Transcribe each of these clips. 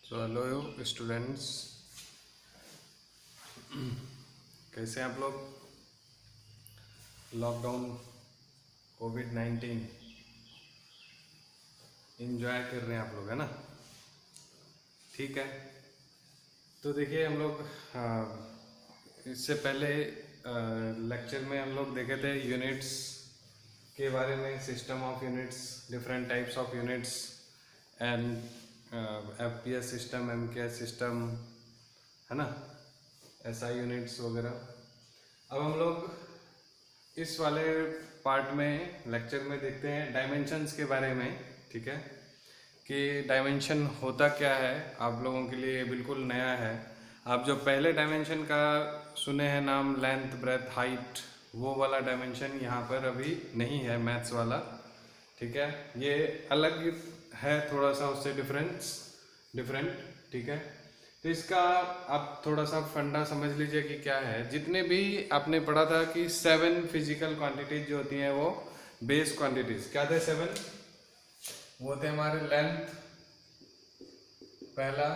So hello students, कैसे हैं आप लोग। लॉकडाउन कोविड-19 इंजॉय कर रहे हैं आप लोग, है ना। ठीक है, तो देखिए हम लोग इससे पहले लेक्चर में हम लोग देखे थे यूनिट्स के बारे में, system of units, different types of units and FPS system, MKS system, है ना, एसआई यूनिट्स वगैरह। अब हम लोग इस वाले पार्ट में लेक्चर में देखते हैं डायमेंशंस के बारे में। ठीक है, कि डायमेंशन होता क्या है, आप लोगों के लिए बिल्कुल नया है। आप जो पहले डायमेंशन का सुने हैं नाम, लेंथ, ब्रेथ, हाइट, वो वाला डायमेंशन यहाँ पर अभी नहीं है, मैथ्स वाला। ठीक है, ये अलग है थोड़ा सा, उससे डिफरेंट। ठीक है, तो इसका आप थोड़ा सा फंडा समझ लीजिए कि क्या है। जितने भी आपने पढ़ा था कि 7 फिजिकल क्वांटिटीज जो होती हैं वो बेस क्वांटिटीज क्या थे, 7 वो थे हमारे लेंथ पहला,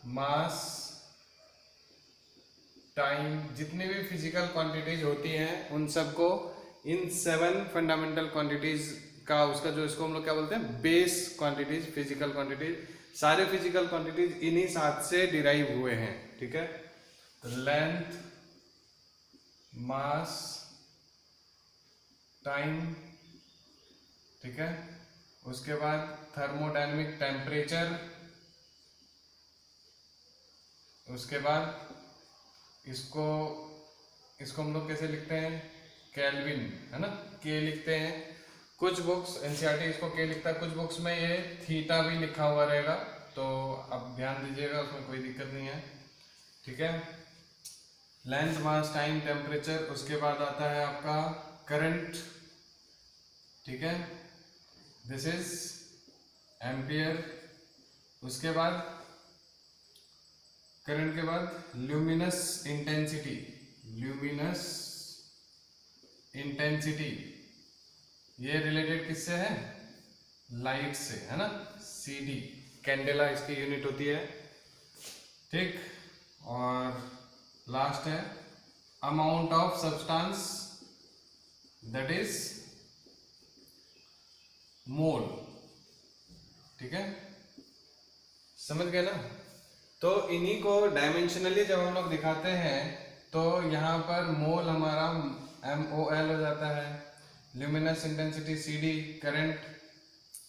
मास, टाइम। जितनी भी फिजिकल क्वांटिटीज होती हैं उन सबको इन 7 फंडामेंटल क्वांटिटीज का, उसका जो इसको हम लोग क्या बोलते हैं, बेस क्वांटिटीज, फिजिकल क्वांटिटीज। सारे फिजिकल क्वांटिटीज इन्हीं 7 से डिराइव हुए हैं। ठीक है, तो लेंथ, मास, टाइम, ठीक है, उसके बाद थर्मोडायनेमिक टेम्परेचर, उसके बाद इसको हम लोग कैसे लिखते हैं, केल्विन, है ना, के लिखते हैं। कुछ बुक्स एनसीईआरटी इसको के लिखता है, कुछ बुक्स में ये थीटा भी लिखा हुआ रहेगा, तो आप ध्यान दीजिएगा, उसमें कोई दिक्कत नहीं है। ठीक है, लेंथ, मास, टाइम, टेम्परेचर। उसके बाद आता है आपका करंट। ठीक है, दिस इज एम्पियर। उसके बाद करंट के बाद ल्यूमिनस इंटेंसिटी, ये रिलेटेड किससे है, लाइट से, है ना, CD, कैंडेला इसकी यूनिट होती है। ठीक, और लास्ट है amount of substance, that is mole. ठीक है, समझ गए ना। तो इन्हीं को डायमेंशनली जब हम लोग दिखाते हैं तो यहाँ पर मोल हमारा MOL हो जाता है, ल्यूमिनस इंटेंसिटी CD, करंट।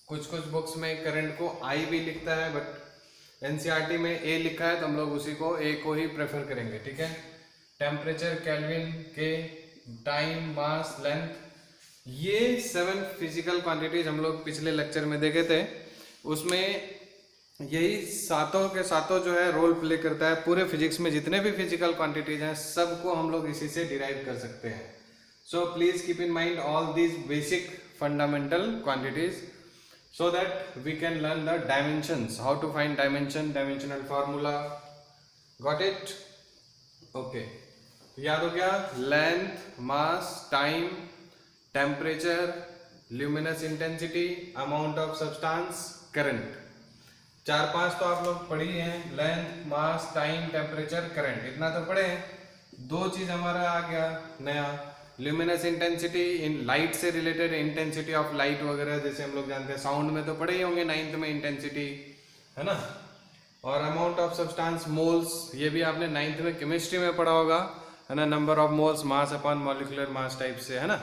कुछ बुक्स में करंट को I भी लिखता है, बट एनसीईआरटी में A लिखा है, तो हम लोग उसी को A को ही प्रेफर करेंगे। ठीक है, टेम्परेचर केल्विन, के, टाइम, मास, लेंथ, ये 7 फिजिकल क्वांटिटीज हम लोग पिछले लेक्चर में देखे थे। उसमें यही सातों के सातों जो है रोल प्ले करता है पूरे फिजिक्स में। जितने भी फिजिकल क्वांटिटीज हैं सबको हम लोग इसी से डिराइव कर सकते हैं। So please keep in mind all these basic fundamental quantities so that we can learn the dimensions, how to find dimension, dimensional formula. Got it? Okay, याद हो गया, length, mass, time, temperature, luminous intensity, amount of substance, current. 4-5 तो आप लोग पढ़ी हैं, length, मास, time, temperature, current, इतना तो पढ़े हैं। 2 चीज हमारा आ गया नया, ल्यूमिनस इंटेंसिटी, इन लाइट से रिलेटेड, इंटेंसिटी ऑफ लाइट वगैरह, जैसे हम लोग जानते हैं, साउंड में तो पढ़े ही होंगे 9th में इंटेंसिटी, है ना। और अमाउंट ऑफ सब्सटेंस, मोल्स, ये भी आपने 9th में केमिस्ट्री में पढ़ा होगा, है ना, number of moles, mass upon molecular mass type से, है ना।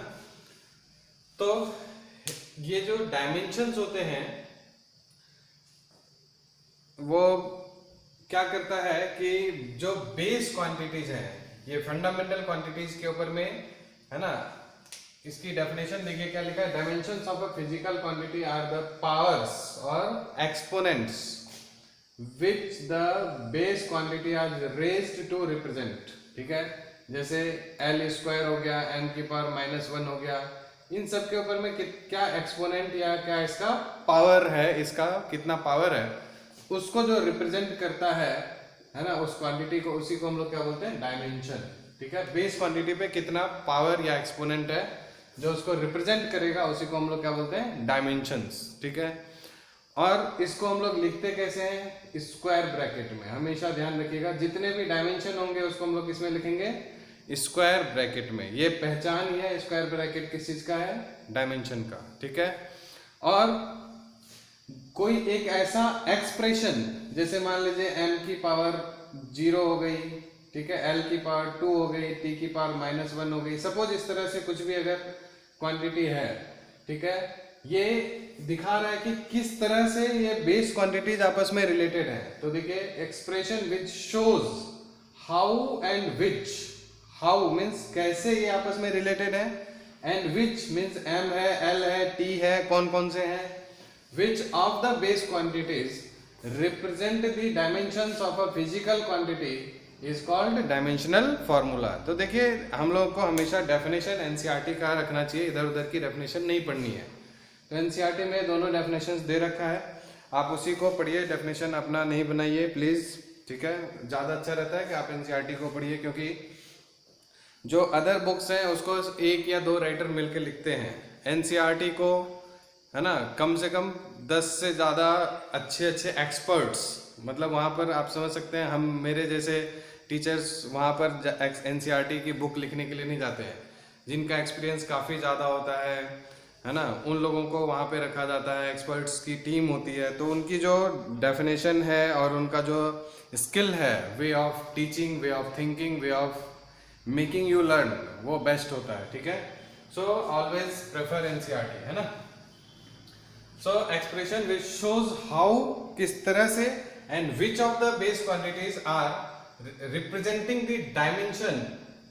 तो ये जो डायमेंशंस होते हैं वो क्या करता है कि जो बेस क्वांटिटीज हैं, ये फंडामेंटल क्वांटिटीज के ऊपर में, है ना, इसकी डेफिनेशन देखिए क्या लिखा है, dimensions of a physical quantity are the powers or exponents which the base quantity are raised to represent. ठीक है, जैसे L² हो गया, n⁻⁻⁻1 हो गया, इन सब के ऊपर में क्या एक्सपोनेंट या क्या इसका पावर है, इसका कितना पावर है, उसको जो रिप्रेजेंट करता है ना, उस क्वांटिटी को, उसी को हम लोग क्या बोलते हैं, डायमेंशन। ठीक है, बेस क्वांटिटी पे कितना पावर या एक्सपोनेंट है जो उसको रिप्रेजेंट करेगा, उसी को हम लोग क्या बोलते हैं, डायमेंशंस। ठीक है, और इसको हम लोग लिखते कैसे हैं, स्क्वायर ब्रैकेट में। हमेशा ध्यान रखिएगा, जितने भी डायमेंशन होंगे उसको हम लोग किसमें लिखेंगे, स्क्वायर ब्रैकेट में। ये पहचान ही है स्क्वायर ब्रैकेट किस चीज का है, डायमेंशन का, ठीक है। और कोई एक ऐसा एक्सप्रेशन, जैसे मान लीजिए m की पावर 0 हो गई, ठीक है, l की पावर 2 हो गई, t की पावर -1 हो गई, सपोज इस तरह से कुछ भी अगर क्वांटिटी है, ठीक है, ये दिखा रहा है कि किस तरह से ये बेस क्वांटिटीज आपस में रिलेटेड है। तो देखिए, expression which shows how and which, how means कैसे ये आपस में रिलेटेड है, एंड विच मीन्स m है, l है, t है, कौन कौन से हैं, which of the base quantities represent the dimensions of a physical quantity is called dimensional formula। तो देखिए, हम लोगों को हमेशा डेफिनेशन एनसीईआरटी का रखना चाहिए, इधर उधर की डेफिनेशन नहीं पढ़नी है। तो एनसीईआरटी में दोनों डेफिनेशंस दे रखा है, आप उसी को पढ़िए, डेफिनेशन अपना नहीं बनाइए प्लीज, ठीक है। ज़्यादा अच्छा रहता है कि आप एनसीईआरटी को पढ़िए, क्योंकि जो अदर बुक्स हैं उसको एक या दो राइटर मिलकर लिखते हैं, एनसीईआरटी को, है ना, कम से कम 10 से ज़्यादा अच्छे अच्छे एक्सपर्ट्स, मतलब वहाँ पर आप समझ सकते हैं, हम मेरे जैसे टीचर्स वहाँ पर एनसीईआरटी की बुक लिखने के लिए नहीं जाते हैं, जिनका एक्सपीरियंस काफ़ी ज़्यादा होता है ना, उन लोगों को वहाँ पे रखा जाता है, एक्सपर्ट्स की टीम होती है, तो उनकी जो डेफिनेशन है और उनका जो स्किल है, way of teaching, way of thinking, way of making you learn, वो बेस्ट होता है, ठीक है। सो ऑलवेज प्रेफर एनसीईआरटी, है ना। So expression which shows how, किस तरह से, and which of the base quantities are representing the dimension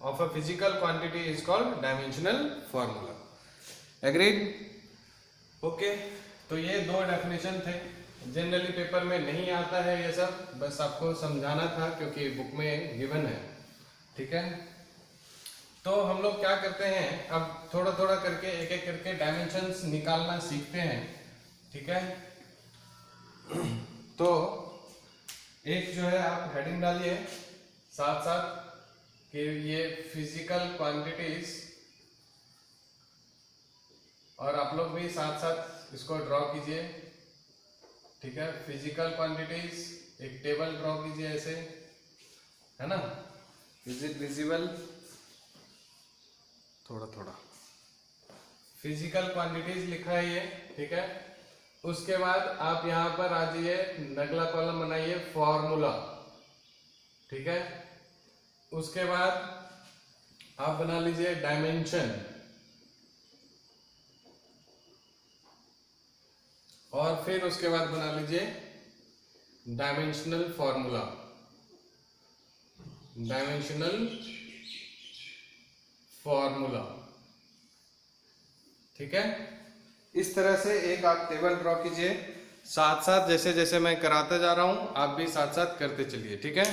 of a physical quantity is called dimensional formula। Agreed? Okay, तो ये दो डेफिनेशन थे, जनरली पेपर में नहीं आता है ये सब, बस आपको समझाना था क्योंकि बुक में गिवन है, ठीक है। तो हम लोग क्या करते हैं, अब थोड़ा थोड़ा करके एक एक करके डायमेंशंस निकालना सीखते हैं, ठीक है। तो एक जो है आप हेडिंग डालिए साथ साथ कि ये फिजिकल क्वांटिटीज, और आप लोग भी साथ साथ इसको ड्रॉ कीजिए, ठीक है। फिजिकल क्वांटिटीज, एक टेबल ड्रॉ कीजिए ऐसे, है ना, इज इट विजिबल, थोड़ा थोड़ा फिजिकल क्वांटिटीज लिखा है ये, ठीक है। उसके बाद आप यहां पर आ जाइए, अगला कॉलम बनाइए फॉर्मूला, ठीक है। उसके बाद आप बना लीजिए डायमेंशन, और फिर उसके बाद बना लीजिए डायमेंशनल फॉर्मूला, डायमेंशनल फॉर्मूला, ठीक है। इस तरह से एक आप टेबल ड्रॉ कीजिए, साथ साथ जैसे जैसे मैं कराता जा रहा हूं आप भी साथ साथ करते चलिए, ठीक है।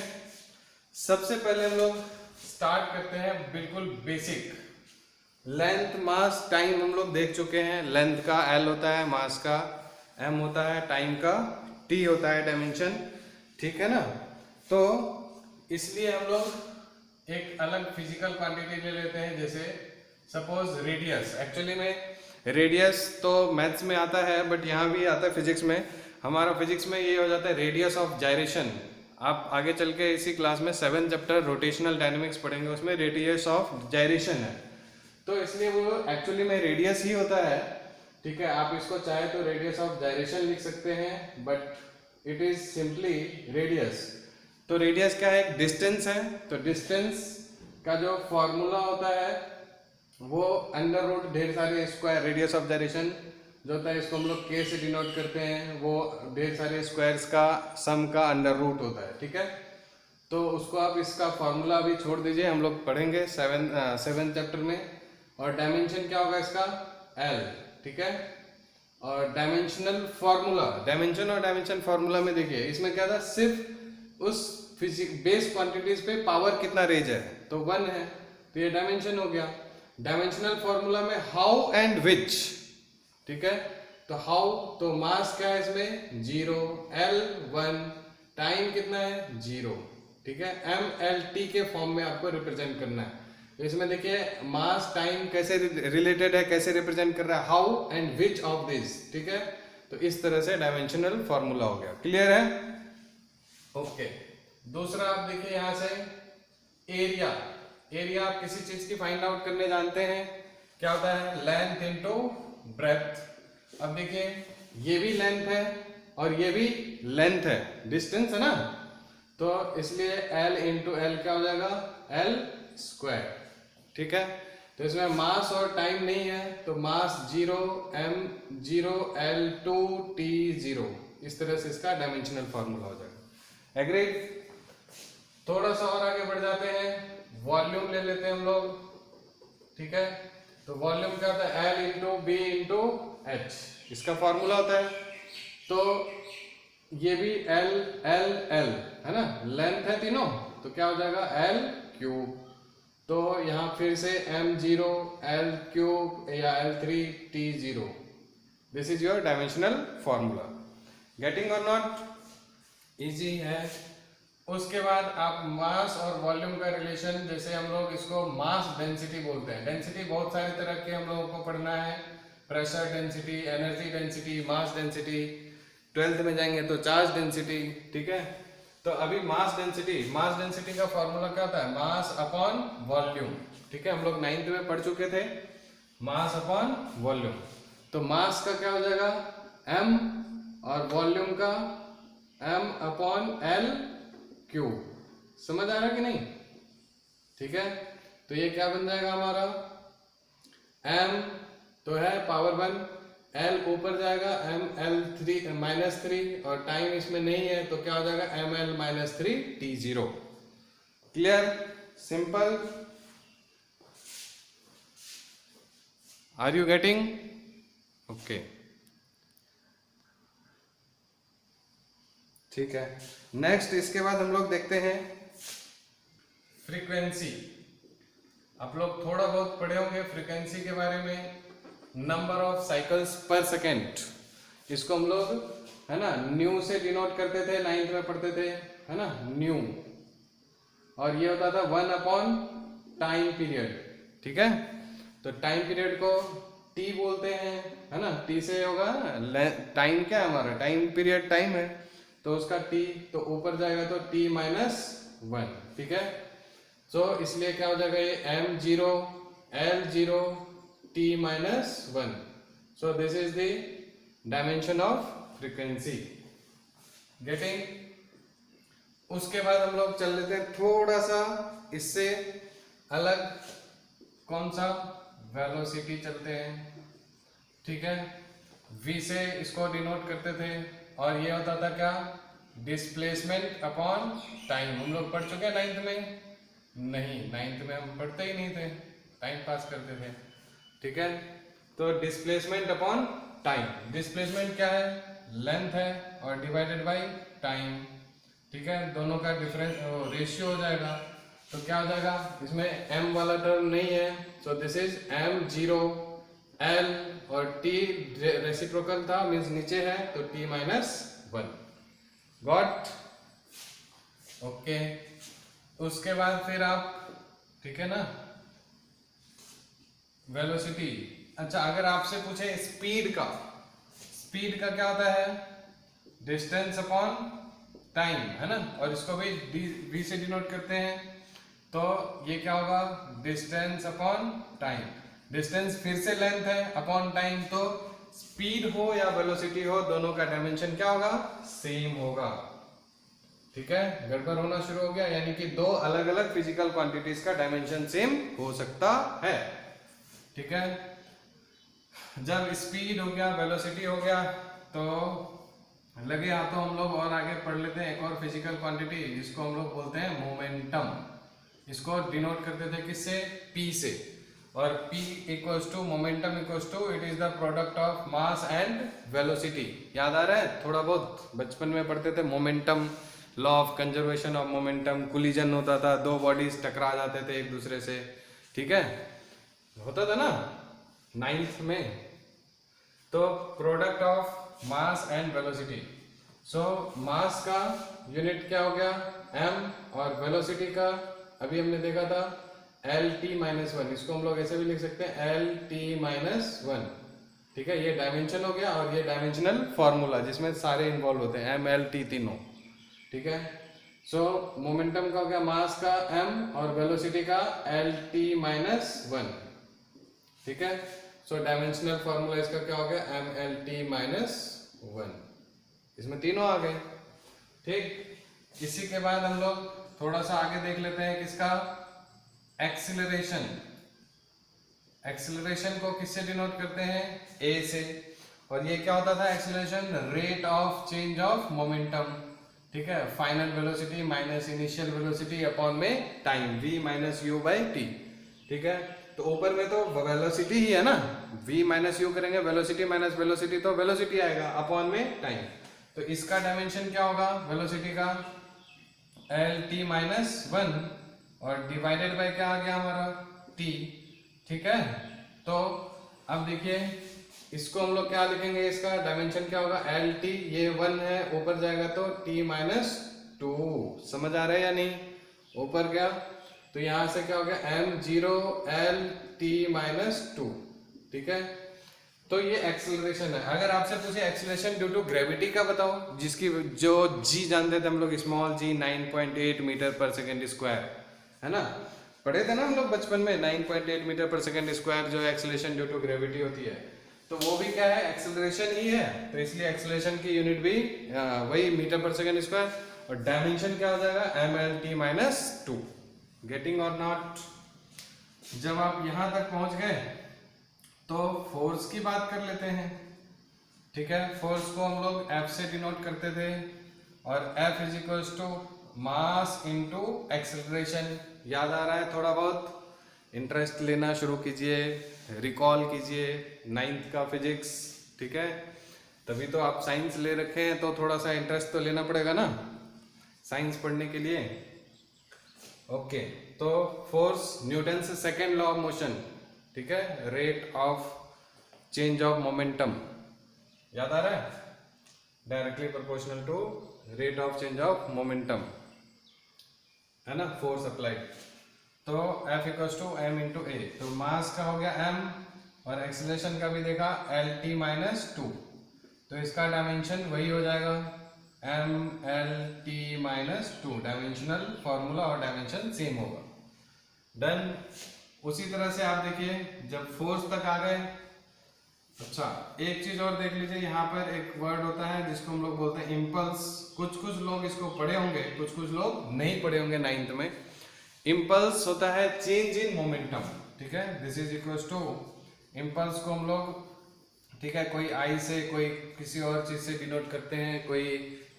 सबसे पहले हम लोग स्टार्ट करते हैं बिल्कुल बेसिक, लेंथ, मास, टाइम हम लोग देख चुके हैं। लेंथ का L होता है, मास का M होता है, टाइम का T होता है, डायमेंशन, ठीक है ना। तो इसलिए हम लोग एक अलग फिजिकल क्वांटिटी ले लेते हैं, जैसे सपोज रेडियस। एक्चुअली में रेडियस तो मैथ्स में आता है, बट यहाँ भी आता है फिजिक्स में। हमारा फिजिक्स में ये हो जाता है रेडियस ऑफ जायरेशन। आप आगे चल के इसी क्लास में 7 चैप्टर रोटेशनल डायनेमिक्स पढ़ेंगे, उसमें रेडियस ऑफ जायरेशन है, तो इसलिए वो एक्चुअली में रेडियस ही होता है, ठीक है। आप इसको चाहे तो रेडियस ऑफ जायरेशन लिख सकते हैं, but it is simply radius. तो रेडियस क्या है, एक डिस्टेंस है, तो डिस्टेंस का जो फॉर्मूला होता है वो अंडर रूट ढेर सारे स्क्वायर, रेडियस ऑफ जायरेशन जो होता है इसको हम लोग k से डिनोट करते हैं, वो ढेर सारे स्क्वायर्स का सम का अंडर रूट होता है, ठीक है। तो उसको आप इसका फॉर्मूला अभी छोड़ दीजिए, हम लोग पढ़ेंगे 7 चैप्टर में। और डायमेंशन क्या होगा इसका, L, ठीक है। और डायमेंशनल फॉर्मूला, डायमेंशन और डायमेंशन फॉर्मूला में देखिए इसमें क्या था, सिर्फ उस फिजिक बेस क्वांटिटीज पे पावर कितना रेंज है, तो 1 है, तो ये डायमेंशन हो गया। डायमेंशनल फॉर्मूला में हाउ एंड विच, ठीक है। तो हाउ, तो मास क्या है इसमें 0, L 1, टाइम कितना है 0, ठीक है। M L T के फॉर्म में आपको रिप्रेजेंट करना है। तो इसमें देखिए मास टाइम कैसे रिलेटेड है, कैसे रिप्रेजेंट कर रहा है, how and which of this, ठीक है। तो इस तरह से डायमेंशनल फॉर्मूला हो गया। क्लियर है? ओके। दूसरा आप देखिए यहां से एरिया। एरिया आप किसी चीज की फाइंड आउट करने जानते हैं, क्या होता है? Length into breadth. अब देखिए ये भी लेंथ है और ये भी लेंथ है, डिस्टेंस है ना, तो इसलिए L इंटू एल क्या हो जाएगा? L square. ठीक है, तो इसमें मास और टाइम नहीं है, तो मास 0 m 0 L 2 T 0, इस तरह से इसका डायमेंशनल फॉर्मूला हो जाएगा। एग्रीड? थोड़ा सा और आगे बढ़ जाते हैं, वॉल्यूम ले लेते हैं हम लोग। ठीक है, तो वॉल्यूम क्या होता है? L into B into H, इसका फॉर्मूला होता है। तो ये भी L L L है ना, लेंथ है तीनों, तो क्या हो जाएगा? L cube. तो यहां फिर से m0 L क्यूब या L3 T0, this is your dimensional formula. Getting और नॉट? इजी है। उसके बाद आप मास और वॉल्यूम का रिलेशन, जैसे हम लोग इसको मास डेंसिटी बोलते हैं। डेंसिटी बहुत सारे तरह के हम लोगों को पढ़ना है, pressure density, energy density, mass density, 12th में जाएंगे तो चार्ज डेंसिटी। ठीक है, तो अभी मास डेंसिटी का फॉर्मूला क्या होता है? Mass upon volume. ठीक है, हम लोग 9th में पढ़ चुके थे, मास अपॉन वॉल्यूम। तो मास का क्या हो जाएगा? m, और वॉल्यूम का m अपॉन L क्यूब। समझ आ रहा कि नहीं? ठीक है, तो ये क्या बन जाएगा हमारा? m तो है पावर 1, L ऊपर जाएगा m L3 -3, और टाइम इसमें नहीं है, तो क्या हो जाएगा? m L -3 T0। Clear? Simple? Are you getting? Okay, ठीक है। नेक्स्ट इसके बाद हम लोग देखते हैं फ्रीक्वेंसी। आप लोग थोड़ा बहुत पढ़े होंगे फ्रीक्वेंसी के बारे में, नंबर ऑफ साइकिल्स पर सेकेंड। इसको हम लोग है ना न्यू से डिनोट करते थे, 9th में पढ़ते थे, है ना, न्यू। और ये होता था 1 अपॉन टाइम पीरियड। ठीक है, तो टाइम पीरियड को T बोलते हैं, है ना, T से होगा टाइम, क्या है हमारा? टाइम पीरियड टाइम है, तो उसका T तो ऊपर जाएगा तो T -1। ठीक है, तो इसलिए क्या हो जाएगा? ये m0 L0 T -1। So this is the dimension of frequency. Getting? उसके बाद हम लोग चल लेते हैं थोड़ा सा इससे अलग, कौन सा? वेलोसिटी चलते हैं। ठीक है, v से इसको डिनोट करते थे, और ये होता था क्या? Displacement upon time. हम लोग पढ़ चुके हैं 9th में? नहीं, 9th में हम पढ़ते ही नहीं थे, टाइम पास करते थे। ठीक है, तो डिस्प्लेसमेंट अपॉन टाइम। डिस्प्लेसमेंट क्या है? लेंथ है, और डिवाइडेड बाय टाइम। ठीक है, दोनों का डिफरेंस रेशियो हो जाएगा, तो क्या हो जाएगा? इसमें m वाला टर्म नहीं है, so this is m0 L, और T रेसिप्रोकल था, मींस नीचे है, तो T -1। गॉट? ओके। उसके बाद फिर आप, ठीक है ना, वेलोसिटी। अच्छा, अगर आपसे पूछे स्पीड का क्या होता है? डिस्टेंस अपॉन टाइम, है ना, और इसको भी v से डिनोट करते हैं, तो ये क्या होगा? Distance upon time. डिस्टेंस फिर से लेंथ है, अपॉन टाइम, तो स्पीड हो या वेलोसिटी हो, दोनों का डायमेंशन क्या होगा? सेम होगा। ठीक है, गड़बड़ होना शुरू हो गया, यानी कि दो अलग अलग फिजिकल क्वांटिटीज का डायमेंशन सेम हो सकता है। ठीक है, जब स्पीड हो गया, वेलोसिटी हो गया, तो लगे हाथों हम लोग और आगे पढ़ लेते हैं एक और फिजिकल क्वांटिटी, जिसको हम लोग बोलते हैं मोमेंटम। इसको डिनोट करते थे किससे? P से, और P equals to momentum equals to it is the product of mass and velocity. याद आ रहा है? थोड़ा बहुत बचपन में पढ़ते थे momentum, law of conservation of momentum. Collision होता था, दो बॉडीज टकरा जाते थे एक दूसरे से। ठीक है, होता था ना 9th में। तो product of mass and velocity. So mass का यूनिट क्या हो गया? m, और वेलोसिटी का अभी हमने देखा था LT -1। इसको हम लोग ऐसे भी लिख सकते हैं LT -1। ठीक है, ये डायमेंशन हो गया और ये डायमेंशनल फॉर्मूला जिसमें सारे इन्वॉल्व होते हैं, MLT तीनों। ठीक है, सो मोमेंटम का हो गया मास का m और वेलोसिटी का LT माइनस 1। ठीक है, सो डायमेंशनल फॉर्मूला इसका क्या हो गया, MLT माइनस 1। इसमें तीनों आ गए। ठीक, इसी के बाद हम लोग थोड़ा सा आगे देख लेते हैं किसका, एक्सीलरेशन। एक्सीलरेशन को किससे डिनोट करते हैं, A से। और ये क्या होता था acceleration, rate of change of momentum. ठीक है, final velocity minus initial velocity upon में time, v minus u by t. ठीक है, तो ऊपर में तो वेलोसिटी ही है ना, v माइनस यू करेंगे, वेलोसिटी माइनस वेलोसिटी तो वेलोसिटी आएगा अपॉन में टाइम। तो इसका डायमेंशन क्या होगा वेलोसिटी का, LT माइनस 1 और डिवाइडेड बाय क्या आ गया हमारा, t। ठीक है, तो अब देखिए इसको हम लोग क्या लिखेंगे, इसका डायमेंशन क्या होगा, LT, ये 1 है, ऊपर जाएगा तो t माइनस 2। समझ आ रहा है या नहीं, ऊपर गया तो यहां से क्या हो गया, m0 LT माइनस 2। ठीक है, तो ये एक्सेलरेशन है। अगर आपसे पूछे एक्सेलरेशन ड्यू टू ग्रेविटी का बताओ, जिसकी जो g जानते थे हम लोग, स्मॉल g 9.8 मीटर पर सेकेंड स्क्वायर, है ना, पढ़े थे ना हम लोग बचपन में, 9.8 मीटर पर सेकेंड स्क्वायर जो एक्सेलरेशन ड्यू टू ग्रेविटी होती है, तो वो भी क्या है, एक्सेलरेशन ही है। तो इसलिए एक्सेलरेशन की यूनिट भी वही मीटर पर सेकेंड स्क्वायर, और डायमेंशन क्या हो जाएगा, MLT माइनस 2। गेटिंग और नॉट। जब आप यहां तक पहुंच गए तो फोर्स की बात कर लेते हैं। ठीक है, फोर्स को हम लोग F से डिनोट करते थे, और F is equals to mass into acceleration. याद आ रहा है थोड़ा बहुत, इंटरेस्ट लेना शुरू कीजिए, रिकॉल कीजिए 9th का फिजिक्स। ठीक है, तभी तो आप साइंस ले रखे हैं, तो थोड़ा सा इंटरेस्ट तो लेना पड़ेगा ना साइंस पढ़ने के लिए। ओके, तो फोर्स न्यूटन से सेकेंड लॉ ऑफ मोशन। ठीक है, rate of change of momentum, याद आ रहा है, directly proportional to rate of change of momentum, है ना, फोर्स अप्लाइड। तो F equals to M into a. तो मास का हो गया M, और एक्सेलरेशन का भी देखा LT माइनस 2। तो इसका डायमेंशन वही हो जाएगा MLT माइनस 2, डायमेंशनल फॉर्मूला और डायमेंशन सेम होगा। डन। उसी तरह से आप देखिए जब फोर्स तक आ गए, अच्छा एक चीज और देख लीजिए, यहाँ पर एक वर्ड होता है जिसको हम लोग बोलते हैं इम्पल्स। कुछ लोग इसको पढ़े होंगे, कुछ लोग नहीं पढ़े होंगे 9th में। इम्पल्स होता है चेंज इन मोमेंटम। ठीक है, this is equals to, impulse को हम लोग, ठीक है, कोई आई से, कोई किसी और चीज से डिनोट करते हैं, कोई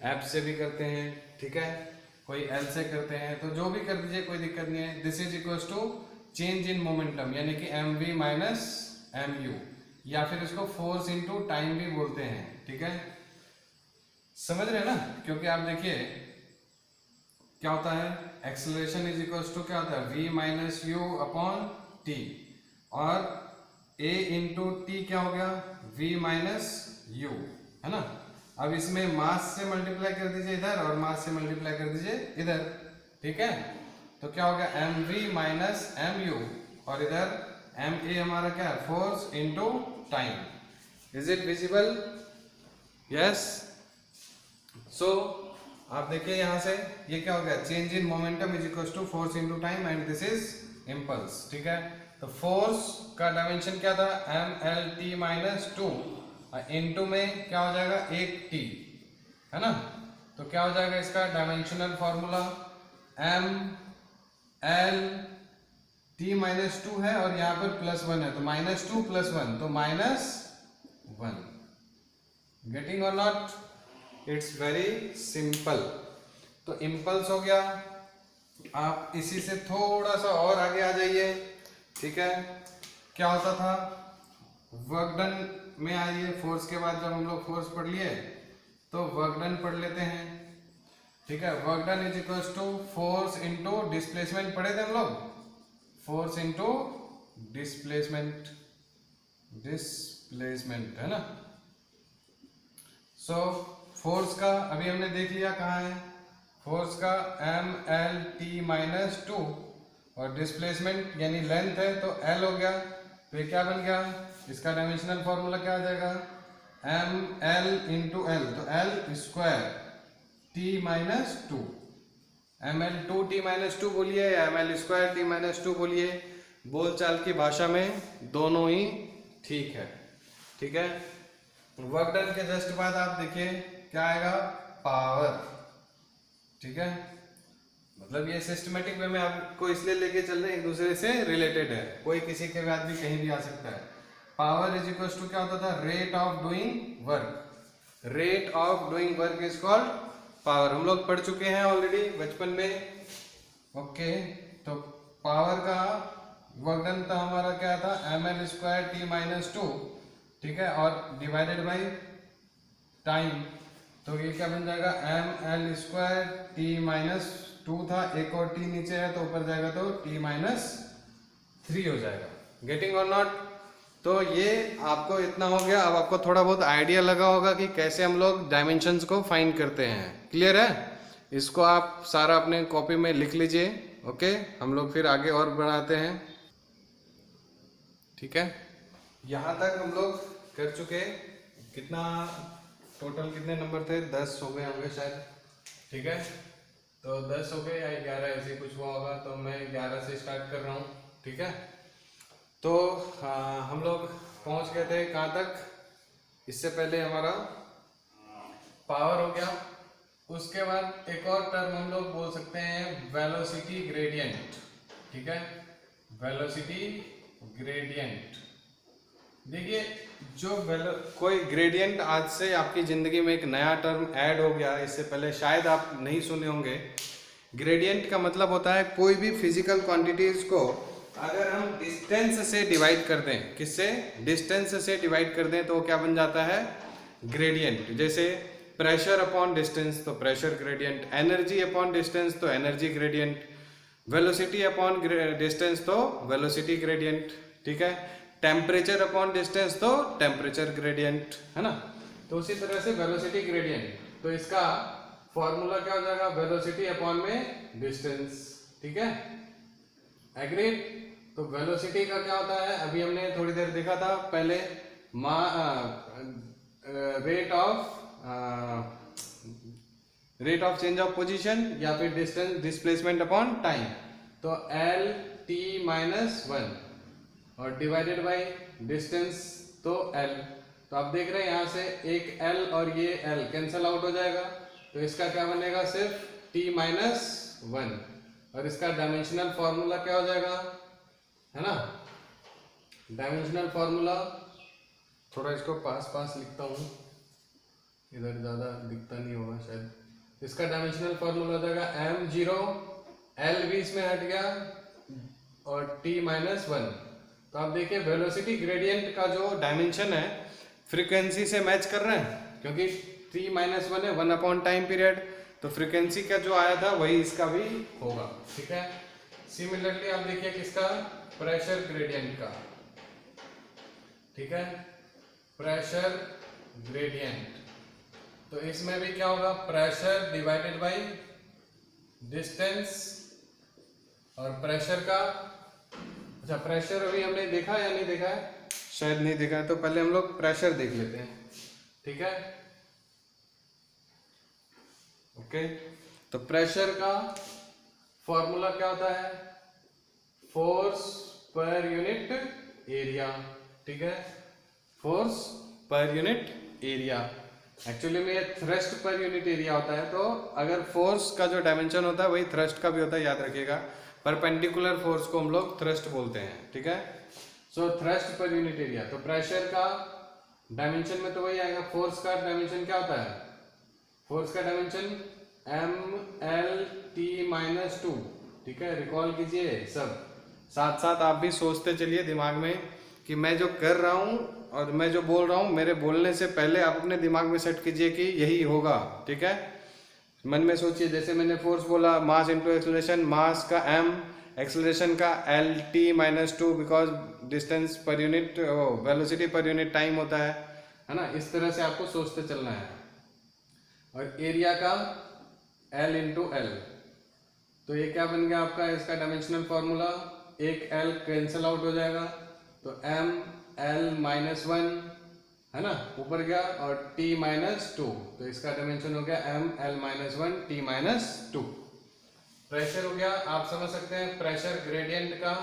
एप से भी करते हैं, ठीक है, कोई एल से करते हैं, तो जो भी कर दीजिए कोई दिक्कत नहीं है। This is equals to change in momentum, यानी कि mv माइनस mu, या फिर इसको फोर्स इनटू टाइम भी बोलते हैं। ठीक है, समझ रहे हैं ना, क्योंकि आप देखिए क्या होता है, एक्सेलरेशन इज इक्वल्स टू क्या होता है, v minus you upon T, और a इंटू टी क्या हो गया, v माइनस यू, है ना। अब इसमें मास से मल्टीप्लाई कर दीजिए इधर, और मास से मल्टीप्लाई कर दीजिए इधर। ठीक है, तो क्या हो गया, mv माइनस mu, और इधर ma हमारा क्या है, force into time. Is it visible? Yes. So आप देखिए यहां से ये क्या हो गया, change in momentum is equal to force into time, and this is impulse. ठीक है, तो फोर्स का डायमेंशन क्या था, MLT माइनस 2, इनटू में क्या हो जाएगा, 1t, है ना। तो क्या हो जाएगा इसका डायमेंशनल फॉर्मूला, MLT माइनस 2 है, और यहाँ पर +1 है, तो -2 + 1, तो -1। गेटिंग और नॉट? It's very simple. तो इम्पल्स हो गया। आप इसी से थोड़ा सा और आगे आ जाइए। ठीक है, क्या होता था, वर्क डन में आइए। फोर्स के बाद जब हम लोग फोर्स पढ़ लिए तो वर्क डन पढ़ लेते हैं। ठीक है, work done is equals to force into displacement पढ़े थे हम लोग, फोर्स इनटू डिस्प्लेसमेंट, है ना। सो फोर्स का अभी हमने देख लिया कहाँ है, फोर्स का MLT माइनस 2, और डिस्प्लेसमेंट यानी लेंथ है तो L हो गया। तो ये क्या बन गया, इसका डायमेंशनल फॉर्मूला क्या आ जाएगा, एम एल इंटू एल, तो L square T minus two, M L two T minus two बोलिए या M L square T minus two बोलिए, बोलचाल की भाषा में दोनों ही ठीक है। ठीक है, वर्क डन के जस्ट बाद आप देखिए क्या आएगा, पावर। ठीक है, मतलब ये सिस्टमेटिक वे में आपको इसलिए लेके चल रहे हैं, एक दूसरे से रिलेटेड है, कोई किसी के बाद भी कहीं भी आ सकता है। पावर इज इक्वल टू क्या होता था, rate of doing work, rate of doing work is called power. हम लोग पढ़ चुके हैं ऑलरेडी बचपन में। ओके, तो पावर का वर्क डन था हमारा क्या था, M L square T minus two. ठीक है, और डिवाइडेड बाई टाइम, तो ये क्या बन जाएगा, M L square T minus two था, एक और टी नीचे है तो ऊपर जाएगा तो टी माइनस थ्री हो जाएगा। गेटिंग और नॉट? तो ये आपको इतना हो गया। अब आपको थोड़ा बहुत आइडिया लगा होगा कि कैसे हम लोग डायमेंशंस को फाइंड करते हैं। क्लियर है? इसको आप सारा अपने कॉपी में लिख लीजिए। ओके, हम लोग फिर आगे और बढ़ाते हैं। ठीक है, यहाँ तक हम लोग कर चुके। कितना टोटल कितने नंबर थे, 10 हो गए होंगे शायद। ठीक है, तो 10 हो गए या 11 ऐसे कुछ हुआ होगा, तो मैं 11 से स्टार्ट कर रहा हूँ। ठीक है, तो हम लोग पहुँच गए थे कहाँ तक, इससे पहले हमारा पावर हो गया। उसके बाद एक और टर्म हम लोग बोल सकते हैं वेलोसिटी ग्रेडियंट। ठीक है, वेलोसिटी ग्रेडियंट। देखिए, जो कोई ग्रेडियंट आज से आपकी ज़िंदगी में एक नया टर्म ऐड हो गया, इससे पहले शायद आप नहीं सुने होंगे। ग्रेडियंट का मतलब होता है कोई भी फिजिकल क्वांटिटीज़ को अगर हम डिस्टेंस से डिवाइड कर दें, किससे, डिस्टेंस से डिवाइड कर दें, तो वो क्या बन जाता है, ग्रेडियंट। जैसे प्रेशर अपॉन डिस्टेंस तो pressure gradient, energy upon distance तो energy gradient, velocity upon distance तो वेलोसिटी ग्रेडियंट। ठीक है, टेम्परेचर अपॉन डिस्टेंस तो टेम्परेचर ग्रेडियंट, है ना। तो उसी तरह से वेलोसिटी ग्रेडियंट, तो इसका फॉर्मूला क्या हो जाएगा, वेलोसिटी अपॉन में डिस्टेंस। ठीक है, एग्रीड? तो वेलोसिटी का क्या होता है, अभी हमने थोड़ी देर देखा था पहले, rate of change of position या फिर डिस्टेंस डिस्प्लेसमेंट अपॉन टाइम, तो एल टी माइनस वन और डिवाइडेड बाई डिस्टेंस तो एल। तो आप देख रहे हैं यहाँ से एक एल और ये एल कैंसल आउट हो जाएगा, तो इसका क्या बनेगा, सिर्फ टी माइनस वन, और इसका डायमेंशनल फॉर्मूला क्या हो जाएगा, है ना। डायमेंशनल फॉर्मूला, थोड़ा इसको पास पास लिखता हूँ, इधर ज़्यादा दिखता नहीं होगा शायद। इसका डायमेंशनल फॉर्मूला हो जाएगा एम जीरो, एल भी इसमें हट गया और टी माइनस वन। तो आप देखिए वेलोसिटी ग्रेडियंट का जो डायमेंशन है फ्रीक्वेंसी से मैच कर रहे हैं, क्योंकि टी माइनस वन है, 1 टाइम पीरियड, तो फ्रीक्वेंसी का जो आया था वही इसका भी होगा। ठीक है, सिमिलरली आप देखिए किसका, प्रेशर ग्रेडियंट का। ठीक है, प्रेशर ग्रेडियंट, तो इसमें भी क्या होगा, प्रेशर डिवाइडेड बाय डिस्टेंस, और प्रेशर का, अच्छा प्रेशर अभी हमने देखा या नहीं देखा है, शायद नहीं देखा है, तो पहले हम लोग प्रेशर देख लेते हैं। ठीक है, ओके, तो प्रेशर का फॉर्मूला क्या होता है, फोर्स पर यूनिट एरिया। ठीक है, force per unit area, actually में ये थ्रस्ट पर यूनिट एरिया होता है। तो अगर फोर्स का जो डायमेंशन होता है वही थ्रस्ट का भी होता है, याद रखिएगा। परपेंडिकुलर फोर्स को हम लोग थ्रस्ट बोलते हैं। ठीक है, सो थ्रस्ट पर यूनिट एरिया, तो प्रेशर का डायमेंशन में तो वही आएगा। फोर्स का डायमेंशन क्या होता है, फोर्स का dimension M L T minus two. ठीक है, रिकॉल कीजिए सब, साथ साथ आप भी सोचते चलिए दिमाग में कि मैं जो कर रहा हूँ और मैं जो बोल रहा हूँ, मेरे बोलने से पहले आप अपने दिमाग में सेट कीजिए कि यही होगा। ठीक है, मन में सोचिए, जैसे मैंने फोर्स बोला, मास इंटू एक्सेलरेशन, मास का m, एक्सेलरेशन का L T minus to, because distance per unit, velocity per unit time होता है ना। इस तरह से आपको सोचते चलना है। और एरिया का एल इंटू एल, तो ये क्या बन गया आपका, इसका डायमेंशनल फॉर्मूला, एक एल कैंसल आउट हो जाएगा, तो एम L-1 है ना, ऊपर गया, और T-2, तो इसका डायमेंशन हो गया ML-1 T-2। प्रेशर हो गया, आप समझ सकते हैं प्रेशर ग्रेडियंट का,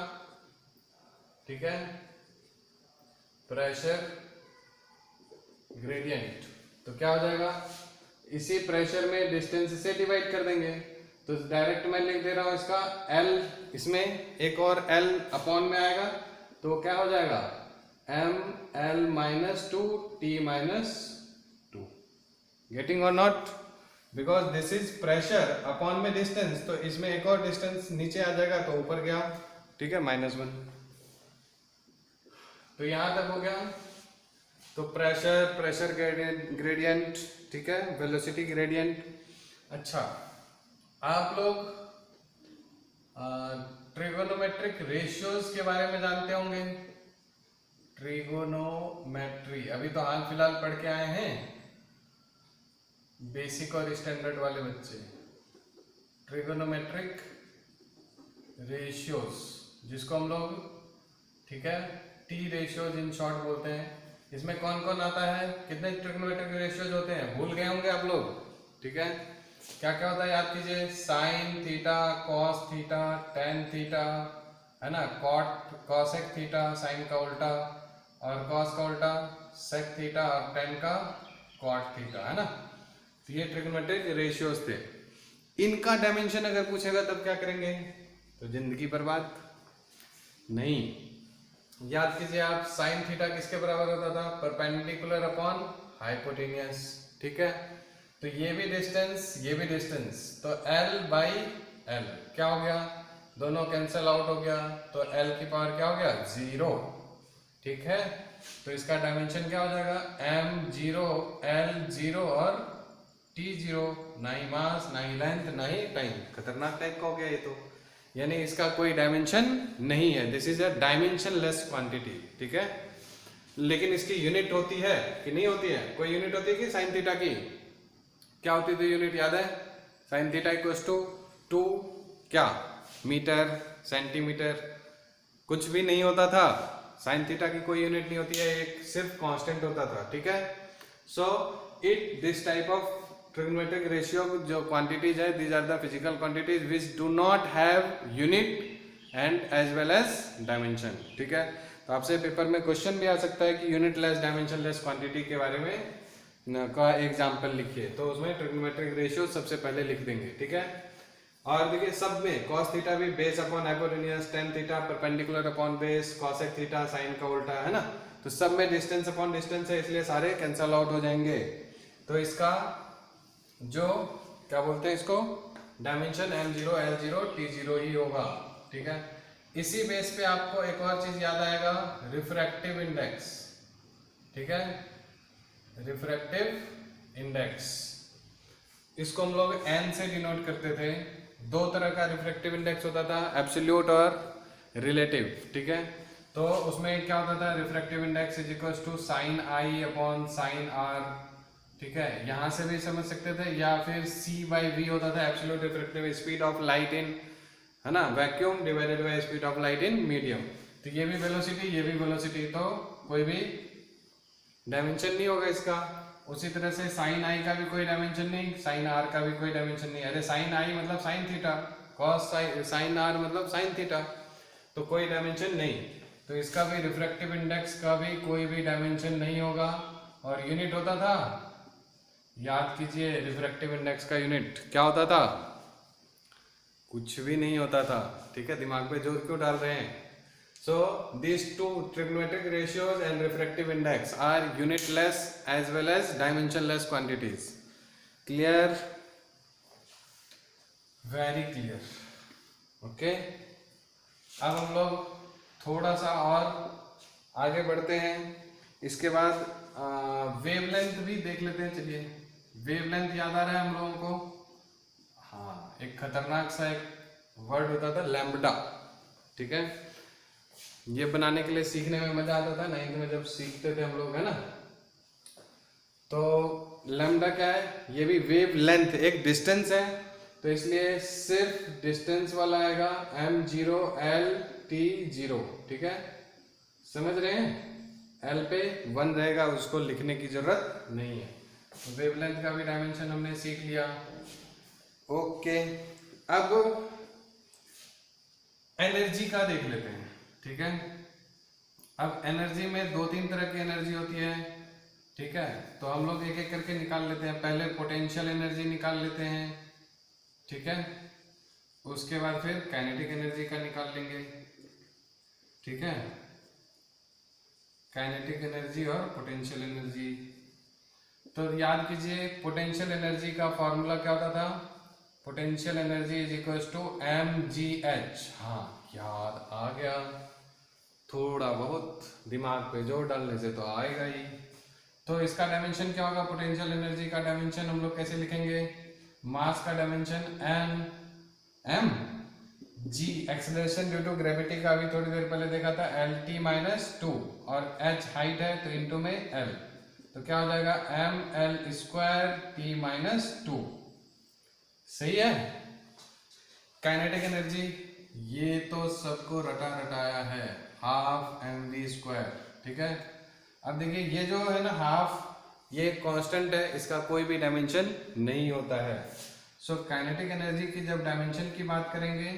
ठीक है, प्रेशर ग्रेडियंट। तो क्या हो जाएगा, इसी प्रेशर में डिस्टेंस से डिवाइड कर देंगे, तो डायरेक्ट मैं लिख दे रहा हूं इसका L, इसमें एक और L अपॉन में आएगा, तो क्या हो जाएगा ML-2 T-2। गेटिंग और not? Because this is pressure upon में डिस्टेंस, तो इसमें एक और डिस्टेंस नीचे आ जाएगा, तो ऊपर गया, ठीक है, -1। तो यहां तक हो गया। तो प्रेशर ग्रेडियंट, ठीक है, वेलोसिटी ग्रेडियंट। अच्छा, आप लोग ट्रिगोनोमेट्रिक रेशियोज के बारे में जानते होंगे। ट्रिगोनोमेट्री अभी तो हाल फिलहाल पढ़ के आए हैं, बेसिक और स्टैंडर्ड वाले बच्चे। ट्रिगोनोमेट्रिक रेशियोज, जिसको हम लोग, ठीक है, टी रेशियोज इन शॉर्ट बोलते हैं। इसमें कौन कौन आता है, कितने ट्रिगोनोमेट्रिक रेशियोज होते हैं, भूल गए होंगे आप लोग, ठीक है। क्या क्या होता है याद कीजिए, sine theta, cos theta, tan theta, है ना, कॉसेक थीटा, साइन का उल्टा, और कॉस का उल्टा सेक थीटा, और टेन का कॉट थीटा, है ना। तो ये ट्रिगोनोमेट्रिक रेशियोज थे। इनका डायमेंशन अगर पूछेगा तब क्या करेंगे, तो जिंदगी बर्बाद। नहीं, याद कीजिए आप, साइन थीटा किसके बराबर होता था, परपेंडिकुलर अपॉन हाइपोटेनियस, ठीक है। तो ये भी डिस्टेंस, ये भी डिस्टेंस, तो L/L क्या हो गया, दोनों कैंसिल आउट हो गया, तो L की पावर क्या हो गया, 0, ठीक है। तो इसका डायमेंशन क्या हो जाएगा, M0 L0 और T0, ना ही मास, ना ही लेंथ, ना ही टाइम। खतरनाक टाइप का हो गया ये तो, यानी इसका कोई डायमेंशन नहीं है। This is a dimensionless quantity, ठीक है। लेकिन इसकी यूनिट होती है कि नहीं होती है, कोई यूनिट होती है कि साइन थीटा की, क्या होती थी यूनिट, याद है, साइन थीटा इक्वल्स टू क्या, मीटर, सेंटीमीटर, कुछ भी नहीं होता था। साइन थीटा की कोई यूनिट नहीं होती है, एक सिर्फ कांस्टेंट होता था, ठीक है। So it this type of trigonometric ratio जो क्वांटिटीज है, these are the physical quantities which do not have unit and as well as dimension, ठीक है। तो आपसे पेपर में क्वेश्चन भी आ सकता है कि unit less dimension less quantity के बारे में का एग्जाम्पल लिखिए, तो उसमें ट्रिगोनोमेट्रिक रेशियो सबसे पहले लिख देंगे, ठीक है। और देखिए सब में cos थीटा भी base upon hypotenuse, tan theta perpendicular upon base, cosec theta sine का उल्टा, है ना। तो सब में डिस्टेंस अपॉन डिस्टेंस है, इसलिए सारे कैंसल आउट हो जाएंगे। तो इसका जो क्या बोलते हैं, इसको डायमेंशन M0 L0 T0 ही होगा, ठीक है। इसी बेस पे आपको एक और चीज याद आएगा, रिफ्रैक्टिव इंडेक्स, ठीक है, रिफ्रैक्टिव इंडेक्स। इसको हम लोग n से डिनोट करते थे। दो तरह का रिफ्रैक्टिव इंडेक्स होता था, एब्सोल्यूट और रिलेटिव, ठीक है। तो उसमें क्या होता था, refractive index is equal to sine I upon sine R, ठीक है, यहां से भी समझ सकते थे, या फिर C/V होता था, absolute refractive speed of light in, है ना, vacuum divided by speed of light in medium. तो ये भी वेलोसिटी, ये भी वेलोसिटी, तो कोई भी डायमेंशन नहीं होगा इसका। उसी तरह से साइन I का भी कोई डायमेंशन नहीं, साइन R का भी कोई डायमेंशन नहीं। अरे साइन I मतलब sine theta, cos sine R मतलब साइन थीटा, तो कोई डायमेंशन नहीं। तो इसका भी रिफ्रैक्टिव इंडेक्स का भी कोई भी डायमेंशन नहीं होगा। और यूनिट होता था, याद कीजिए, रिफ्रैक्टिव इंडेक्स का यूनिट क्या होता था, कुछ भी नहीं होता था, ठीक है। दिमाग पे जोर क्यों डाल रहे हैं। So these two trigonometric ratios and refractive index are unitless as well as dimensionless quantities. Clear? Very clear. Okay. अब हम लोग थोड़ा सा और आगे बढ़ते हैं। इसके बाद वेवलेंथ भी देख लेते हैं। चलिए, वेवलेंथ याद आ रहा है हम लोगों को, हाँ, एक खतरनाक सा एक वर्ड होता था लैम्बडा, ठीक है। ये बनाने के लिए सीखने में मजा आता था 9th में जब सीखते थे हम लोग, है ना। तो लैम्बडा क्या है, ये भी वेव लेंथ, एक डिस्टेंस है, तो इसलिए सिर्फ डिस्टेंस वाला आएगा M0 L T0, ठीक है, समझ रहे हैं। एल पे 1 रहेगा, उसको लिखने की जरूरत नहीं है। तो वेवलेंथ का भी डायमेंशन हमने सीख लिया। ओके, अब एनर्जी का देख लेते हैं। ठीक है, अब एनर्जी में 2-3 तरह की एनर्जी होती है। ठीक है, तो हम लोग एक एक करके निकाल लेते हैं। पहले पोटेंशियल एनर्जी निकाल लेते हैं। ठीक है, उसके बाद फिर काइनेटिक एनर्जी का निकाल लेंगे। ठीक है, काइनेटिक एनर्जी और पोटेंशियल एनर्जी। तो याद कीजिए, पोटेंशियल एनर्जी का फॉर्मूला क्या होता था? Potential energy is equal to mgh। हाँ, याद आ गया। थोड़ा बहुत दिमाग पे जोर डालने से तो आएगा ही। तो इसका डायमेंशन क्या होगा? पोटेंशियल एनर्जी का डायमेंशन हम लोग कैसे लिखेंगे? मास का dimension m g, acceleration due to gravity का अभी थोड़ी देर पहले देखा था, LT-2, और h हाइट है तो इनटू में l, तो क्या हो जाएगा? ml² T-2। सही है। काइनेटिक एनर्जी, ये तो सबको रटाया है, हाफ mv²। ठीक है, अब देखिए ये जो है ना हाफ, ये कांस्टेंट है, इसका कोई भी डायमेंशन नहीं होता है। सो काइनेटिक एनर्जी की जब डायमेंशन की बात करेंगे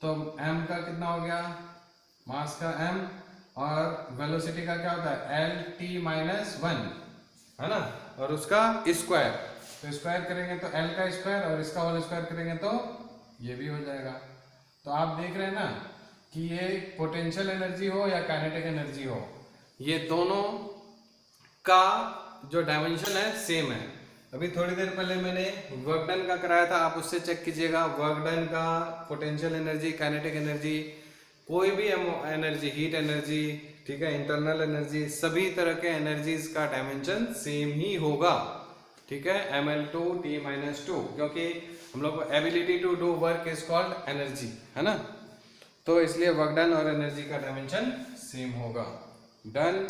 तो m का कितना हो गया? मास का m, और वेलोसिटी का क्या होता है? LT-1, है ना, और उसका स्क्वायर, तो स्क्वायर करेंगे तो l का स्क्वायर, और इसका होल स्क्वायर करेंगे तो ये भी हो जाएगा। तो आप देख रहे हैं ना कि ये पोटेंशियल एनर्जी हो या काइनेटिक एनर्जी हो, ये दोनों का जो डायमेंशन है सेम है। अभी थोड़ी देर पहले मैंने वर्क डन का कराया था, आप उससे चेक कीजिएगा। वर्क डन का पोटेंशियल एनर्जी, काइनेटिक एनर्जी, कोई भी एनर्जी, हीट एनर्जी, ठीक है, इंटरनल एनर्जी, सभी तरह के एनर्जीज का डायमेंशन सेम ही होगा। ठीक है, ml2T-2, क्योंकि हम लोग ability to do work is called energy, है ना, तो इसलिए वर्क डन और एनर्जी का डायमेंशन सेम होगा। डन।